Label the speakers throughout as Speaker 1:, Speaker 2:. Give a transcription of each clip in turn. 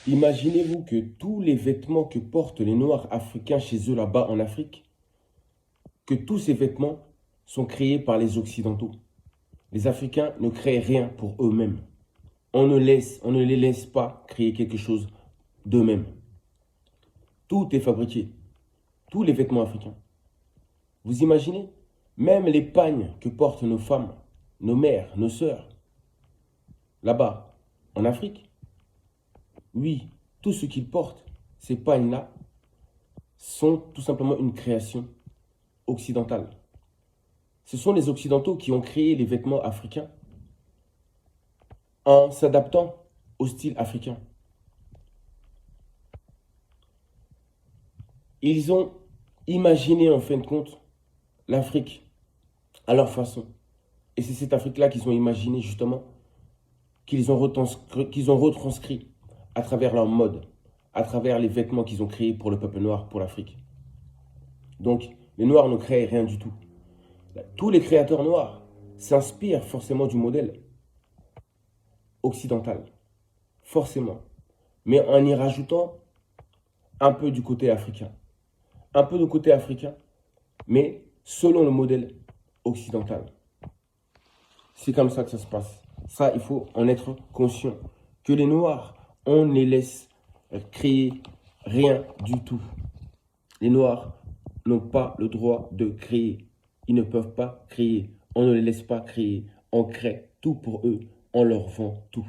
Speaker 1: Imaginez-vous que tous les vêtements que portent les Noirs africains chez eux là-bas en Afrique, que tous ces vêtements sont créés par les Occidentaux. Les Africains ne créent rien pour eux-mêmes. On ne les laisse pas créer quelque chose d'eux-mêmes. Tout est fabriqué, tous les vêtements africains. Vous imaginez? Même les pagnes que portent nos femmes, nos mères, nos sœurs, là-bas, en Afrique. Oui, tout ce qu'ils portent, ces pagnes-là, sont tout simplement une création occidentale. Ce sont les Occidentaux qui ont créé les vêtements africains en s'adaptant au style africain. Ils ont imaginé en fin de compte l'Afrique à leur façon. Et c'est cette Afrique-là qu'ils ont imaginé justement, qu'ils ont retranscrit à travers leur mode, à travers les vêtements qu'ils ont créés pour le peuple noir, pour l'Afrique. Donc, les Noirs ne créent rien du tout. Tous les créateurs noirs s'inspirent forcément du modèle occidental, forcément, mais en y rajoutant un peu du côté africain. Un peu de côté africain, mais selon le modèle occidental. C'est comme ça que ça se passe. Ça, il faut en être conscient. Que les Noirs, on ne les laisse créer rien du tout. Les Noirs n'ont pas le droit de créer. Ils ne peuvent pas créer. On ne les laisse pas créer. On crée tout pour eux. On leur vend tout.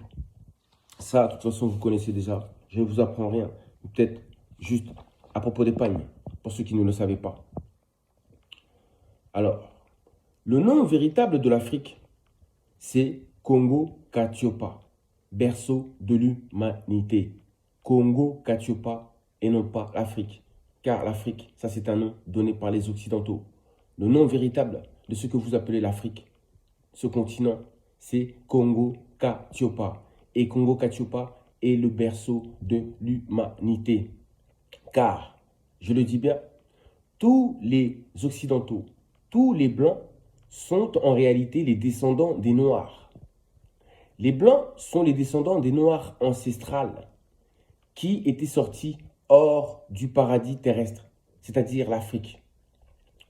Speaker 1: Ça, de toute façon, vous connaissez déjà. Je ne vous apprends rien. Peut-être juste à propos des pagnes, pour ceux qui ne le savaient pas. Alors, le nom véritable de l'Afrique, c'est Congo-Katiopa, berceau de l'humanité. Congo-Katiopa et non pas l'Afrique. Car l'Afrique, ça c'est un nom donné par les Occidentaux. Le nom véritable de ce que vous appelez l'Afrique, ce continent, c'est Congo-Katiopa. Et Congo-Katiopa est le berceau de l'humanité. Car, je le dis bien, tous les Occidentaux, tous les Blancs sont en réalité les descendants des Noirs. Les Blancs sont les descendants des Noirs ancestrales qui étaient sortis hors du paradis terrestre, c'est-à-dire l'Afrique.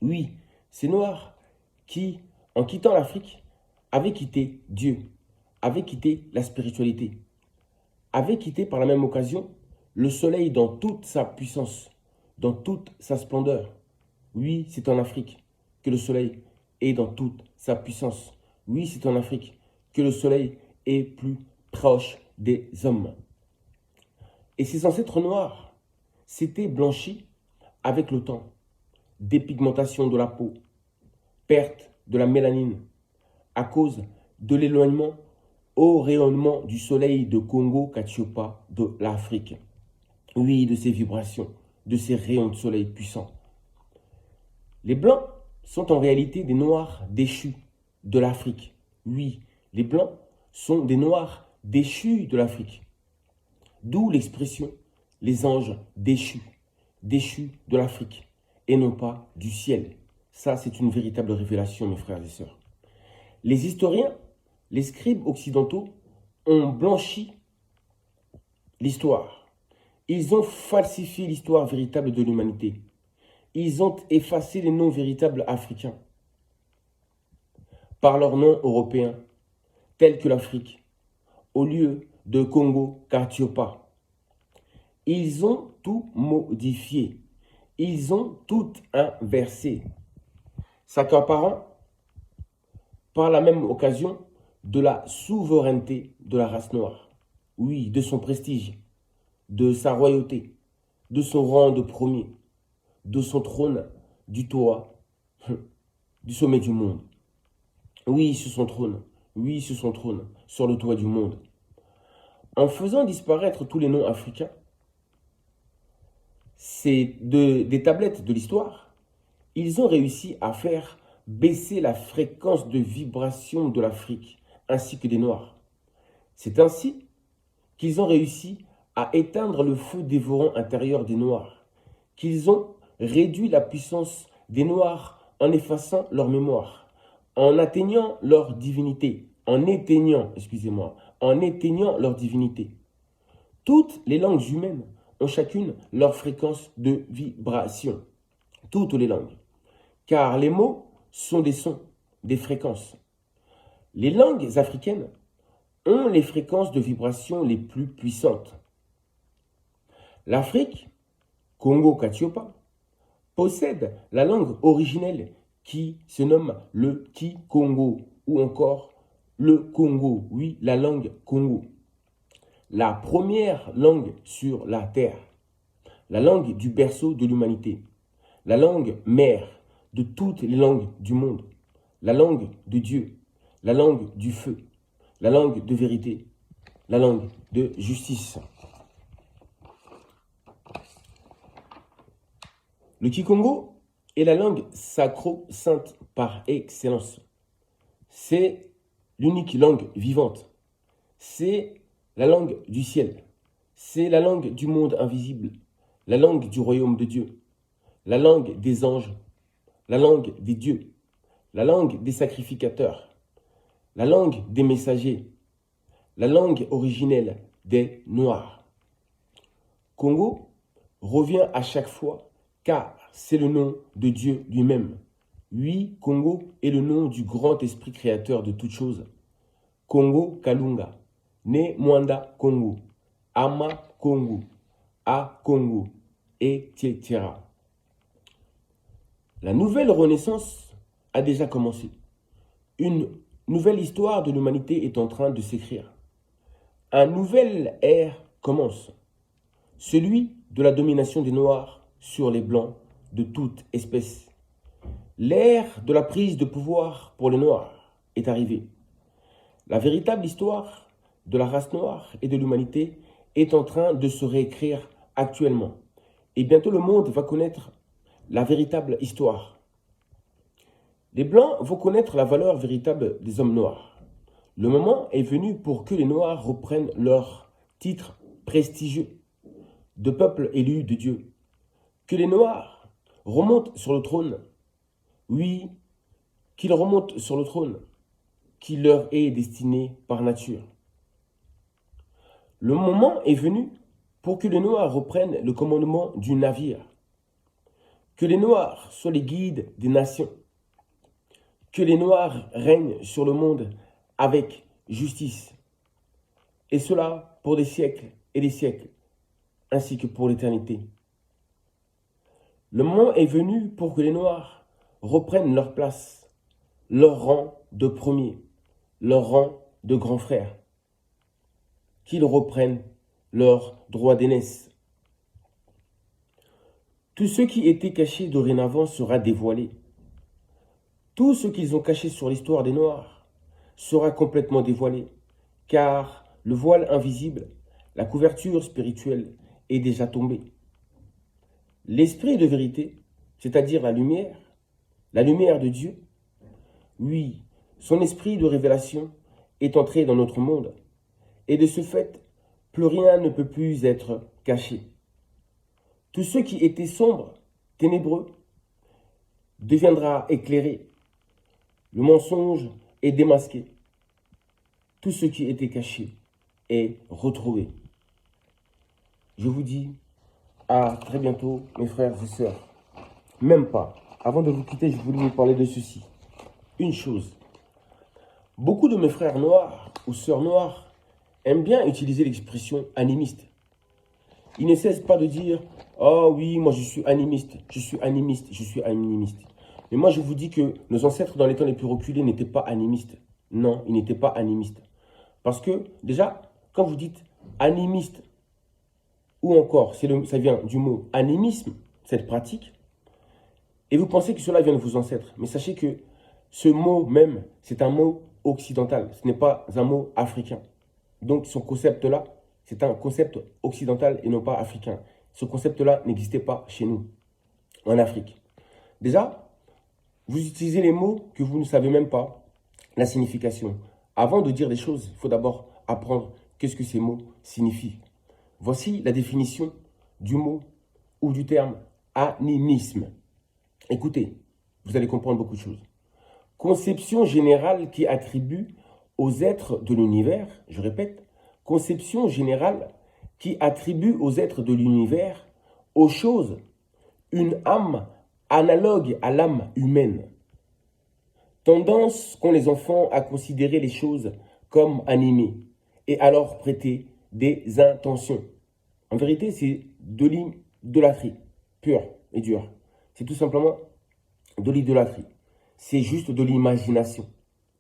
Speaker 1: Oui, ces Noirs qui, en quittant l'Afrique, avaient quitté Dieu, avaient quitté la spiritualité, avaient quitté par la même occasion le soleil dans toute sa puissance, dans toute sa splendeur. Oui, c'est en Afrique que le soleil est dans toute sa puissance. Oui, c'est en Afrique que le soleil est plus proche des hommes. Et ces ancêtres noirs s'étaient blanchis avec le temps. Dépigmentation de la peau, perte de la mélanine à cause de l'éloignement au rayonnement du soleil de Congo-Katiopa de l'Afrique. Oui, de ces vibrations, de ces rayons de soleil puissants. Les Blancs sont en réalité des Noirs déchus de l'Afrique. Oui, les Blancs sont des Noirs déchus de l'Afrique. D'où l'expression les anges déchus, déchus de l'Afrique, et non pas du ciel. Ça, c'est une véritable révélation, mes frères et sœurs. Les historiens, les scribes occidentaux ont blanchi l'histoire. Ils ont falsifié l'histoire véritable de l'humanité. Ils ont effacé les noms véritables africains par leurs noms européens, tels que l'Afrique, au lieu de Congo-Katiopa. Ils ont tout modifié. Ils ont tout inversé, s'accaparant par la même occasion de la souveraineté de la race noire. Oui, de son prestige, de sa royauté, de son rang de premier, de son trône du toit, du sommet du monde. Oui, sur son trône. Oui, sur son trône, sur le toit du monde. En faisant disparaître tous les noms africains, des tablettes de l'histoire, ils ont réussi à faire baisser la fréquence de vibration de l'Afrique, ainsi que des Noirs. C'est ainsi qu'ils ont réussi à éteindre le feu dévorant intérieur des Noirs, qu'ils ont réduit la puissance des Noirs en effaçant leur mémoire, en atteignant leur divinité, en éteignant leur divinité. Toutes les langues humaines ont chacune leur fréquence de vibration. Toutes les langues. Car les mots sont des sons, des fréquences. Les langues africaines ont les fréquences de vibration les plus puissantes. L'Afrique, Congo-Katiopa, possède la langue originelle qui se nomme le Kikongo ou encore le Congo, oui, la langue Congo. La première langue sur la terre, la langue du berceau de l'humanité, la langue mère de toutes les langues du monde, la langue de Dieu, la langue du feu, la langue de vérité, la langue de justice. Le Kikongo est la langue sacro-sainte par excellence. C'est l'unique langue vivante. C'est la langue du ciel. C'est la langue du monde invisible. La langue du royaume de Dieu. La langue des anges. La langue des dieux. La langue des sacrificateurs. La langue des messagers. La langue originelle des Noirs. Congo revient à chaque fois car c'est le nom de Dieu lui-même. Oui, Congo est le nom du grand esprit créateur de toutes choses. Congo Kalunga, Ne Mwanda Congo, Ama Congo, A Congo, etc. La nouvelle renaissance a déjà commencé. Une nouvelle histoire de l'humanité est en train de s'écrire. Un nouvel ère commence. Celui de la domination des Noirs sur les Blancs de toute espèce. L'ère de la prise de pouvoir pour les Noirs est arrivée. La véritable histoire de la race noire et de l'humanité est en train de se réécrire actuellement. Et bientôt le monde va connaître la véritable histoire. Les Blancs vont connaître la valeur véritable des hommes noirs. Le moment est venu pour que les Noirs reprennent leur titre prestigieux de peuple élu de Dieu. Que les Noirs remontent sur le trône. Oui, qu'ils remontent sur le trône qui leur est destiné par nature. Le moment est venu pour que les Noirs reprennent le commandement du navire. Que les Noirs soient les guides des nations. Que les Noirs règnent sur le monde avec justice. Et cela pour des siècles et des siècles, ainsi que pour l'éternité. Le moment est venu pour que les Noirs reprennent leur place, leur rang de premier, leur rang de grand frère. Qu'ils reprennent leur droit d'aînesse. Tout ce qui était caché dorénavant sera dévoilé. Tout ce qu'ils ont caché sur l'histoire des Noirs sera complètement dévoilé, car le voile invisible, la couverture spirituelle est déjà tombée. L'esprit de vérité, c'est-à-dire la lumière de Dieu, oui, son esprit de révélation est entré dans notre monde. Et de ce fait, plus rien ne peut plus être caché. Tout ce qui était sombre, ténébreux, deviendra éclairé. Le mensonge est démasqué. Tout ce qui était caché est retrouvé. Je vous dis à très bientôt, mes frères et sœurs. Même pas. Avant de vous quitter, je voulais vous parler de ceci. Une chose. Beaucoup de mes frères noirs ou sœurs noires aiment bien utiliser l'expression animiste. Ils ne cessent pas de dire « Oh oui, moi je suis animiste, je suis animiste, je suis animiste ». Mais moi je vous dis que nos ancêtres dans les temps les plus reculés n'étaient pas animistes. Non, ils n'étaient pas animistes. Parce que déjà, quand vous dites animiste, ou encore, ça vient du mot animisme, cette pratique, et vous pensez que cela vient de vos ancêtres. Mais sachez que ce mot même, c'est un mot occidental, ce n'est pas un mot africain. Donc ce concept-là, c'est un concept occidental et non pas africain. Ce concept-là n'existait pas chez nous, en Afrique. Déjà, vous utilisez les mots que vous ne savez même pas la signification. Avant de dire des choses, il faut d'abord apprendre qu'est-ce que ces mots signifient. Voici la définition du mot ou du terme animisme. Écoutez, vous allez comprendre beaucoup de choses. Conception générale qui attribue aux êtres de l'univers, je répète, conception générale qui attribue aux êtres de l'univers, aux choses, une âme analogue à l'âme humaine. Tendance qu'ont les enfants à considérer les choses comme animées et à leur prêter des intentions. En vérité, c'est de l'idolâtrie, pure et dure. C'est tout simplement de l'idolâtrie. C'est juste de l'imagination.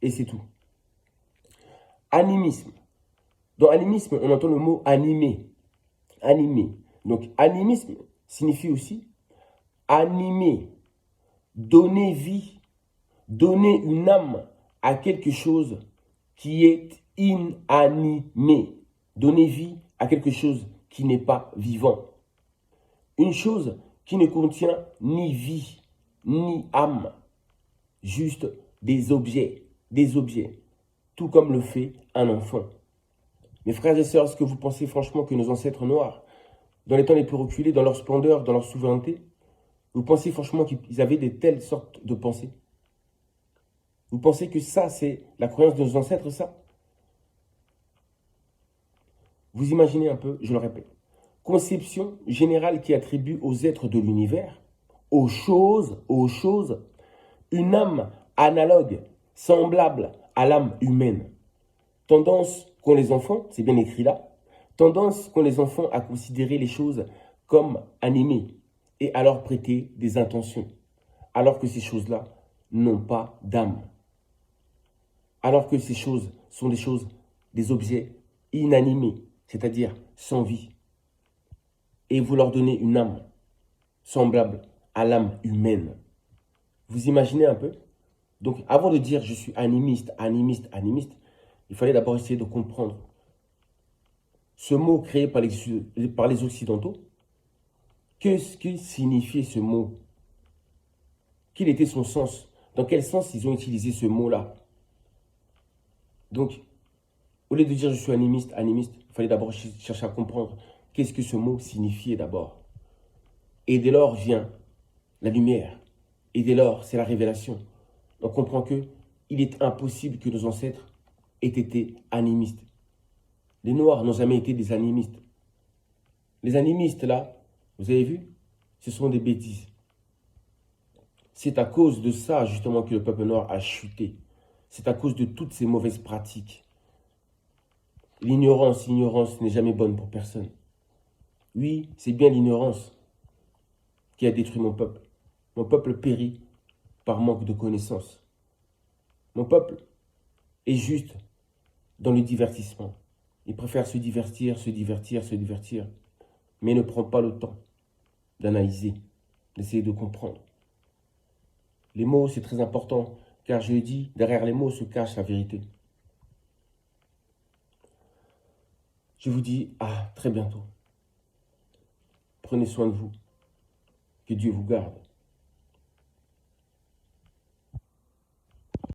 Speaker 1: Et c'est tout. Animisme. Dans animisme, on entend le mot animé. Animé. Donc, animisme signifie aussi animer, donner vie, donner une âme à quelque chose qui est inanimé. Donner vie à quelque chose qui n'est pas vivant. Une chose qui ne contient ni vie, ni âme. Juste des objets. Tout comme le fait un enfant. Mes frères et sœurs, est-ce que vous pensez franchement que nos ancêtres noirs, dans les temps les plus reculés, dans leur splendeur, dans leur souveraineté, vous pensez franchement qu'ils avaient de telles sortes de pensées? Vous pensez que ça, c'est la croyance de nos ancêtres, ça? Vous imaginez un peu, je le répète. Conception générale qui attribue aux êtres de l'univers, aux choses, une âme analogue, semblable à l'âme humaine. Tendance qu'ont les enfants, c'est bien écrit là, tendance qu'ont les enfants à considérer les choses comme animées et à leur prêter des intentions, alors que ces choses-là n'ont pas d'âme. Alors que ces choses sont des objets inanimés, c'est-à-dire sans vie. Et vous leur donnez une âme semblable à l'âme humaine. Vous imaginez un peu? Donc, avant de dire je suis animiste, il fallait d'abord essayer de comprendre ce mot créé par les Occidentaux. Qu'est-ce que signifiait ce mot? Quel était son sens? Dans quel sens ils ont utilisé ce mot-là? Donc, au lieu de dire je suis animiste, il fallait d'abord chercher à comprendre qu'est-ce que ce mot signifiait d'abord. Et dès lors vient la lumière. Et dès lors, c'est la révélation. On comprend que il est impossible que nos ancêtres aient été animistes. Les Noirs n'ont jamais été des animistes. Les animistes, là, vous avez vu, ce sont des bêtises. C'est à cause de ça, justement, que le peuple noir a chuté. C'est à cause de toutes ces mauvaises pratiques. L'ignorance n'est jamais bonne pour personne. Oui, c'est bien l'ignorance qui a détruit mon peuple. Mon peuple périt par manque de connaissances. Mon peuple est juste dans le divertissement. Il préfère se divertir, mais ne prend pas le temps d'analyser, d'essayer de comprendre. Les mots, c'est très important, car je le dis, derrière les mots se cache la vérité. Je vous dis à très bientôt. Prenez soin de vous. Que Dieu vous garde.